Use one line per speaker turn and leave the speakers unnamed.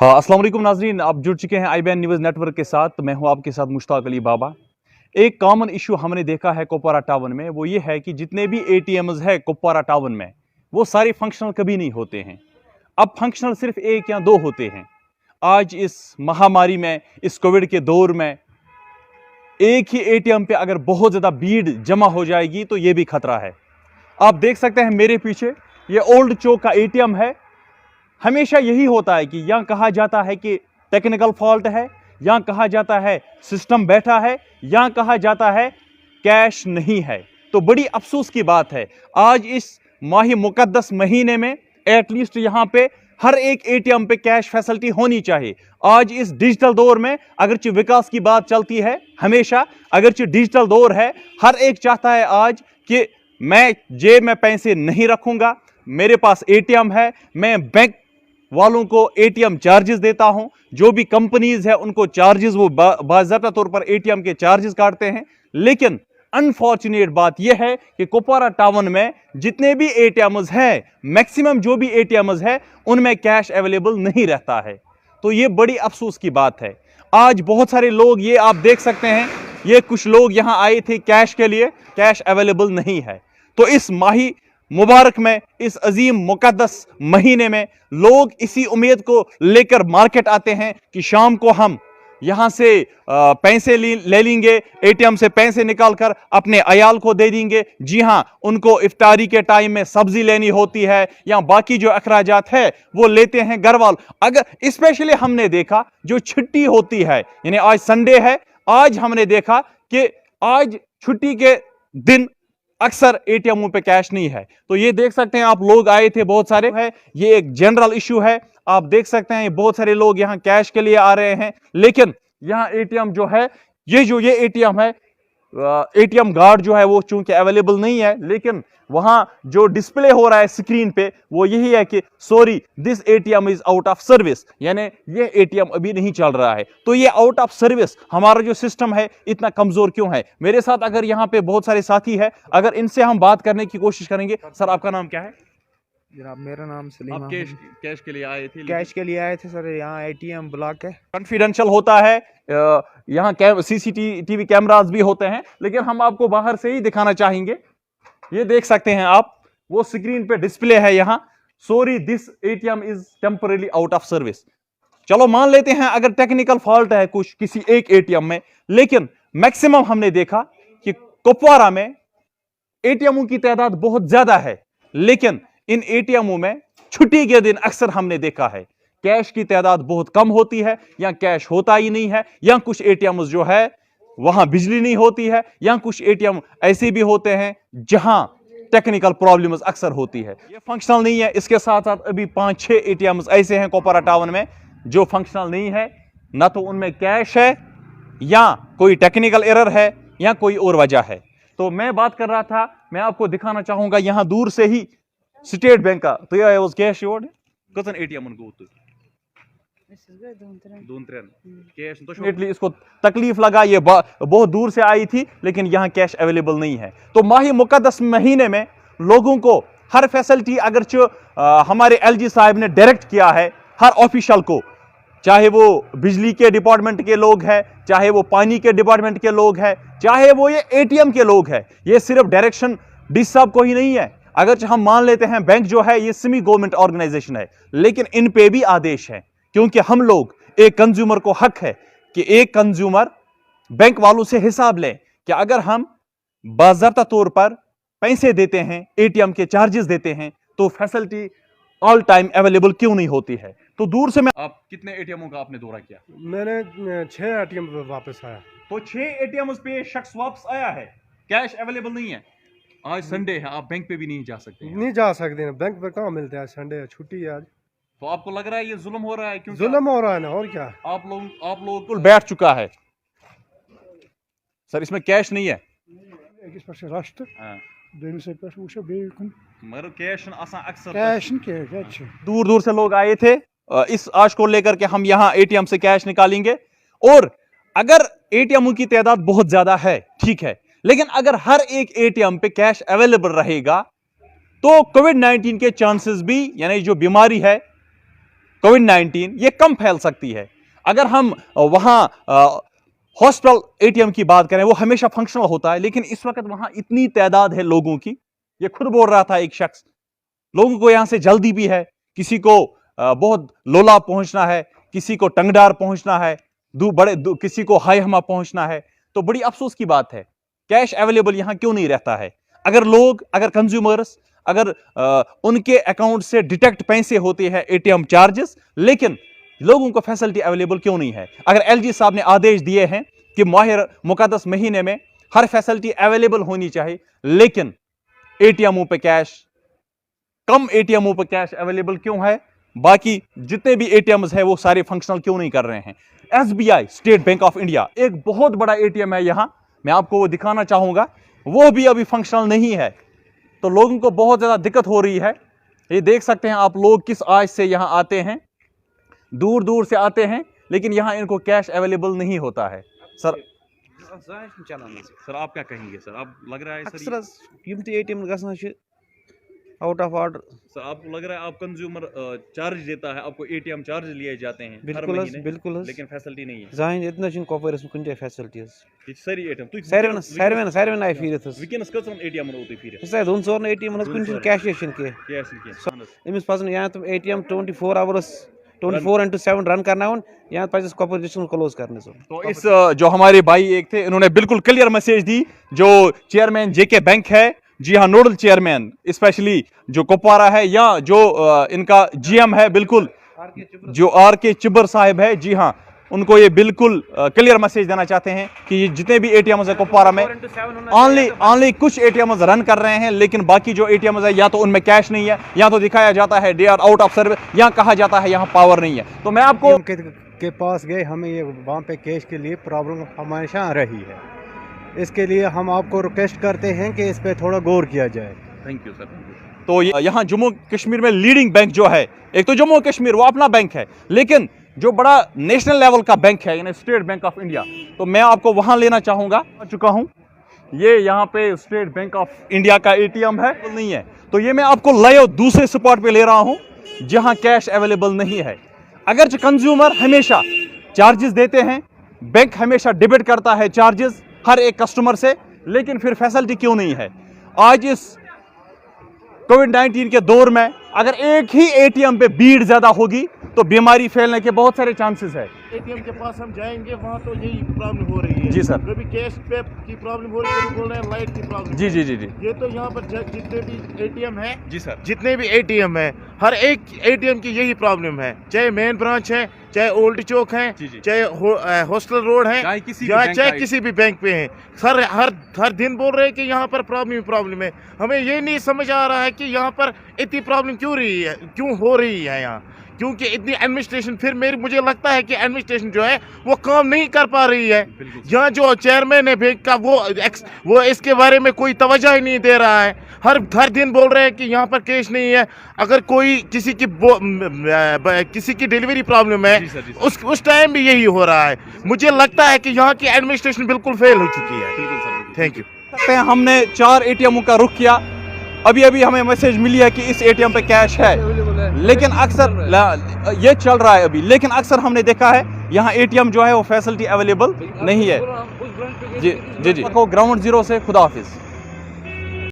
हाँ, अस्सलाम वालेकुम नाज़रीन, आप जुड़ चुके हैं IBN न्यूज़ नेटवर्क के साथ। मैं हूं आपके साथ मुश्ताक अली बाबा। एक कॉमन इशू हमने देखा है कुपवारा टाउन में, वो ये है कि जितने भी ATMs है कुपवारा टाउन में, वो सारे फंक्शनल कभी नहीं होते हैं। अब फंक्शनल सिर्फ एक या दो होते हैं। आज इस महामारी में, इस कोविड के दौर में, एक ही ATM पे अगर बहुत ज़्यादा भीड़ जमा हो जाएगी तो ये भी खतरा है। आप देख सकते हैं मेरे पीछे, ये ओल्ड चौक का ATM है। हमेशा यही होता है कि या कहा जाता है कि टेक्निकल फॉल्ट है, या कहा जाता है सिस्टम बैठा है, या कहा जाता है कैश नहीं है। तो बड़ी अफसोस की बात है, आज इस माही मुकद्दस महीने में एटलीस्ट यहां पे हर एक ATM पे कैश फैसिलिटी होनी चाहिए। आज इस डिजिटल दौर में अगरचे विकास की बात चलती है हमेशा, अगरचे डिजिटल दौर है, हर एक चाहता है आज कि मैं जेब में पैसे नहीं रखूंगा, मेरे पास ATM है, मैं बैंक वालों को ATM चार्जेस देता हूं। जो भी कंपनीज है उनको चार्जेस वो बाज़ाब्ता तौर पर ATM के चार्जेस काटते हैं। लेकिन अनफॉर्चुनेट बात यह है कि कुपवारा टाउन में जितने भी ATMs हैं, मैक्सिमम जो भी ATMs है, उनमें कैश अवेलेबल नहीं रहता है। तो ये बड़ी अफसोस की बात है। आज बहुत सारे लोग, ये आप देख सकते हैं, ये कुछ लोग यहां आए थे कैश के लिए, कैश अवेलेबल नहीं है। तो इस माही मुबारक में, इस अजीम मुकद्दस महीने में लोग इसी उम्मीद को लेकर मार्केट आते हैं कि शाम को हम यहां से पैसे ले लेंगे, ATM से पैसे निकालकर अपने अयाल को दे देंगे। जी हां, उनको इफ्तारी के टाइम में सब्जी लेनी होती है या बाकी जो अखराजात है वो लेते हैं घर वाल। अगर स्पेशली हमने देखा जो छुट्टी होती है, यानी आज संडे है, आज हमने देखा कि आज छुट्टी के दिन अक्सर ATMों पे कैश नहीं है। तो ये देख सकते हैं आप, लोग आए थे बहुत सारे है, ये एक जनरल इशू है। आप देख सकते हैं बहुत सारे लोग यहां कैश के लिए आ रहे हैं, लेकिन यहां ATM जो है, ये ATM है, ATM कार्ड जो है वो चूंकि अवेलेबल नहीं है, लेकिन वहां जो डिस्प्ले हो रहा है स्क्रीन पे वो यही है कि sorry this ATM is out of service, यानी ये ATM अभी नहीं चल रहा है। तो ये आउट ऑफ सर्विस, हमारा जो सिस्टम है इतना कमजोर क्यों है? मेरे साथ अगर यहाँ पे बहुत सारे साथी है, अगर इनसे हम बात करने की कोशिश करेंगे। सर, आपका नाम क्या है?
जनाब, मेरा नाम सलीम
आप
अहमद।
कैश के लिए आए थे?
कैश के लिए आए थे सर, यहाँ ATM ब्लॉक है।
कॉन्फिडेंशियल होता है, यहाँ CCTV कैमरास भी होते हैं, लेकिन हम आपको बाहर से ही दिखाना चाहेंगे। ये देख सकते हैं आप, वो स्क्रीन पे डिस्प्ले है यहां, sorry this ATM is temporary out of service. चलो मान लेते हैं अगर टेक्निकल फॉल्ट है कुछ किसी एक ATM में, लेकिन मैक्सिमम हमने देखा कि कुपवारा में ATMों की तादाद बहुत ज्यादा है, लेकिन इन ATMों में छुट्टी के दिन अक्सर हमने देखा है कैश की तादाद बहुत कम होती है, या कैश होता ही नहीं है, या कुछ ATMs जो है वहां बिजली नहीं होती है, या कुछ ATM ऐसे भी होते हैं जहां टेक्निकल प्रॉब्लम्स अक्सर होती है, ये फंक्शनल नहीं है। इसके साथ साथ अभी 5-6 ATMs ऐसे हैं कुपवारा टाउन में जो फंक्शनल नहीं है, ना तो उनमें कैश है, या कोई टेक्निकल एरर है, या कोई और वजह है। तो मैं बात कर रहा था, मैं आपको दिखाना चाहूंगा यहां दूर से ही स्टेट बैंक का, तो यह कैश योड कतन ATM उनको इसको तकलीफ लगा, ये बहुत दूर से आई थी, लेकिन यहां कैश अवेलेबल नहीं है। तो माही मुकद्दस महीने में लोगों को हर फैसिलिटी अगर हमारे LG साहब ने डायरेक्ट किया है हर ऑफिशियल को, चाहे वो बिजली के डिपार्टमेंट के लोग हैं, चाहे वो पानी के डिपार्टमेंट के लोग हैं, चाहे वो ये ATM के लोग हैं, ये सिर्फ डायरेक्शन डी साहब को ही नहीं है। अगर हम मान लेते हैं बैंक जो है ये सेमी गवर्नमेंट ऑर्गेनाइजेशन है, लेकिन इन पे भी आदेश है, क्योंकि हम लोग, एक कंज्यूमर को हक है कि एक कंज्यूमर बैंक वालों से हिसाब लें कि अगर हम बाज़ाब्ता तौर पर पैसे देते हैं, ATM के चार्जेस देते हैं, तो फैसिलिटी ऑल टाइम अवेलेबल क्यों नहीं होती है? तो दूर से मैं, आप कितने ATMों का आपने दौरा किया?
मैंने 6 ATM पे वापस आया।
तो 6 ATMs पे शख्स वापस आया है, कैश अवेलेबल नहीं है। आज संडे है, आप बैंक पे भी नहीं जा सकते हैं।
नहीं जा सकते हैं, बैंक पे कहाँ मिलते हैं, संडे है, छुट्टी है आज।
तो आपको लग रहा है ये जुल्म हो रहा है? क्योंकि
जुल्म हो रहा है ना, और क्या।
आप लोग कुल बैठ चुका है। सर, इसमें कैश नहीं है। मगर कैश दूर दूर से लोग आए थे इस आश को लेकर के हम यहाँ ATM से कैश निकालेंगे। और अगर ATMों की तादाद बहुत ज्यादा है, ठीक है, लेकिन अगर हर एक ATM पे कैश अवेलेबल रहेगा तो कोविड-19 के चांसेस भी, यानी जो बीमारी है कोविड-19 ये कम फैल सकती है। अगर हम वहाँ हॉस्पिटल एटीएम की बात करें, वो हमेशा फंक्शनल होता है, लेकिन इस वक्त वहाँ इतनी तादाद है लोगों की, ये खुद बोल रहा था एक शख्स, लोगों को यहाँ से जल्दी भी है, किसी को बहुत लोला पहुंचना है, किसी को टंगडार पहुंचना है, किसी को हाय हमा पहुंचना है। तो बड़ी अफसोस की बात है, कैश अवेलेबल यहाँ क्यों नहीं रहता है? अगर कंज्यूमर्स अगर उनके अकाउंट से डिटेक्ट पैसे होते हैं एटीएम चार्जेस, लेकिन लोगों को फैसिलिटी अवेलेबल क्यों नहीं है? अगर एलजी साहब ने आदेश दिए हैं कि माहिर मुकद्दस महीने में हर फैसिलिटी अवेलेबल होनी चाहिए, लेकिन एटीएमओ पे कैश, कम एटीएमओ पे कैश अवेलेबल क्यों है? बाकी जितने भी एटीएम्स है वो सारे फंक्शनल क्यों नहीं कर रहे हैं? SBI, state bank of India, एक बहुत बड़ा एटीएम है यहां, मैं आपको वो दिखाना चाहूंगा, वो भी अभी फंक्शनल नहीं है। तो लोगों को बहुत ज्यादा दिक्कत हो रही है। ये देख सकते हैं आप लोग किस आज से यहां आते हैं, दूर दूर से आते हैं, लेकिन यहां इनको कैश अवेलेबल नहीं होता है। सर आप क्या कहेंगे? सर आप लग रहा है सर
एटीएम गए आउट ऑफ ऑर्डर।
सर आपको लग रहा है आप कंज्यूमर चार्ज देता है, आपको एटीएम चार्ज लिए जाते हैं
बिल्कुल,
लेकिन फैसिलिटी नहीं है।
जाइन इतना चुन कॉपरेस में कुछ फैसिलिटीज
सारी एटीएम
सारे आई फिर
विकनस कसन एटीएम रोते फिर
शायद उन सोर एटीएम कुछ कैश के इमिस पसन या तुम एटीएम 24 आवर्स 24/7 रन करना यहाँ पस कॉपोरेशन क्लोज करने से।
तो इस जो हमारे भाई एक थे, इन्होंने बिल्कुल क्लियर मैसेज दी, जो चेयरमैन जेके बैंक है, जी हाँ नोडल चेयरमैन स्पेशली जो कुपवारा है, या जो इनका जीएम है बिल्कुल जो आर.के. चिब्बर साहिब है, जी हाँ उनको ये बिल्कुल क्लियर मैसेज देना चाहते हैं कि जितने भी एटीएम्स है कुपवारा में ओनली कुछ एटीएम्स रन कर रहे हैं, लेकिन बाकी जो एटीएम्स है या तो उनमें कैश नहीं है, या तो दिखाया जाता है they are out of service, या कहा जाता है यहाँ पावर नहीं है। तो मैं आपको
के पास गए, हमें ये वहाँ पे कैश के लिए प्रॉब्लम हमेशा आ रही है, इसके लिए हम आपको रिक्वेस्ट करते हैं कि इस पे थोड़ा गौर किया जाए।
Thank you sir. तो यहाँ जम्मू कश्मीर में लीडिंग बैंक जो है, एक तो जम्मू कश्मीर वो अपना बैंक है, लेकिन जो बड़ा नेशनल लेवल का बैंक है यानी स्टेट बैंक ऑफ इंडिया, तो मैं आपको वहां लेना चाहूंगा। आ चुका हूं, ये यहाँ पे स्टेट बैंक ऑफ इंडिया का एटीएम है, नहीं है, तो ये मैं आपको लाइव दूसरे स्पॉट पे ले रहा हूं जहां कैश अवेलेबल नहीं है। अगर जो कंज्यूमर हमेशा चार्जेस देते हैं, बैंक हमेशा डिबिट करता है चार्जेस हर एक कस्टमर से, लेकिन फिर फैसिलिटी क्यों नहीं है? आज इस कोविड-19 के दौर में अगर एक ही एटीएम पे भीड़ ज्यादा होगी तो बीमारी फैलने के बहुत सारे चांसेस है।
एटीएम के पास हम जाएंगे, वहाँ तो यही प्रॉब्लम हो रही है।
जी सर।
कभी कैश पे की प्रॉब्लम हो रही है, बोल रहे हैं लाइट की प्रॉब्लम।
जी जी जी जी।
ये तो यहाँ पर जितने भी एटीएम है,
जी सर,
जितने भी एटीएम है, हर एक एटीएम की यही प्रॉब्लम है, चाहे मेन ब्रांच है, चाहे ओल्ड चौक है, चाहे हॉस्टल रोड है, चाहे किसी भी बैंक पे है। सर हर दिन बोल रहे हैं कि यहाँ पर प्रॉब्लम है। हमें ये नहीं समझ आ रहा है कि यहाँ पर इतनी प्रॉब्लम क्यों हो रही है यहाँ, क्योंकि इतनी एडमिनिस्ट्रेशन, फिर मुझे लगता है कि एडमिनिस्ट्रेशन जो है वो काम नहीं कर पा रही है। यहाँ जो चेयरमैन है बैंक का वो इसके बारे में कोई तवज्जो ही नहीं दे रहा है। हर दिन बोल रहे हैं कि यहाँ पर कैश नहीं है। अगर कोई किसी की डिलीवरी प्रॉब्लम है, उस टाइम भी यही हो रहा है। मुझे लगता है कि यहाँ की एडमिनिस्ट्रेशन बिल्कुल फेल हो चुकी है। Thank you.
हमने 4 एटीएम का रुख किया, अभी हमें मैसेज मिली है कि इस एटीएम पे कैश है, लेकिन अक्सर ये चल रहा है अभी, लेकिन अक्सर हमने देखा है यहाँ एटीएम जो है वो फैसिलिटी अवेलेबल नहीं है। जी जी जी। ग्राउंड जीरो से खुदा हाफिज।